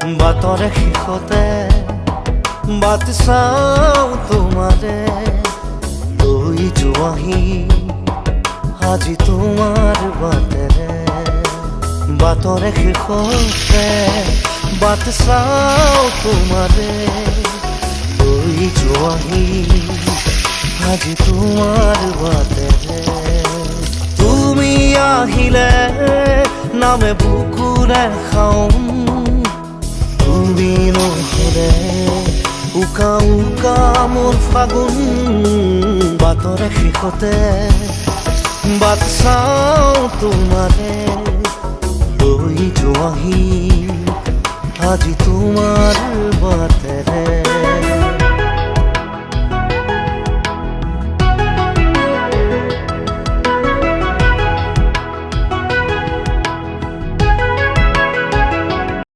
বাটৰে শেষতে but চাওঁ তোমাৰে লৈ যোৱাহি আজি তোমাৰ বাটেৰে বাটৰে শেষতে বাট চাওঁ তোমাৰে লৈ যোৱাহি আজি তোমাৰ বাটেৰে তুমি আহিলে নামে বুকুৰে খাওঁ তুমি নহ'লে উকা উকা মোৰ ফাগুন বাটৰে শেষতে বাট চাওঁ তোমাৰে লৈ যোৱাহি আজি তোমাৰ বাটেৰে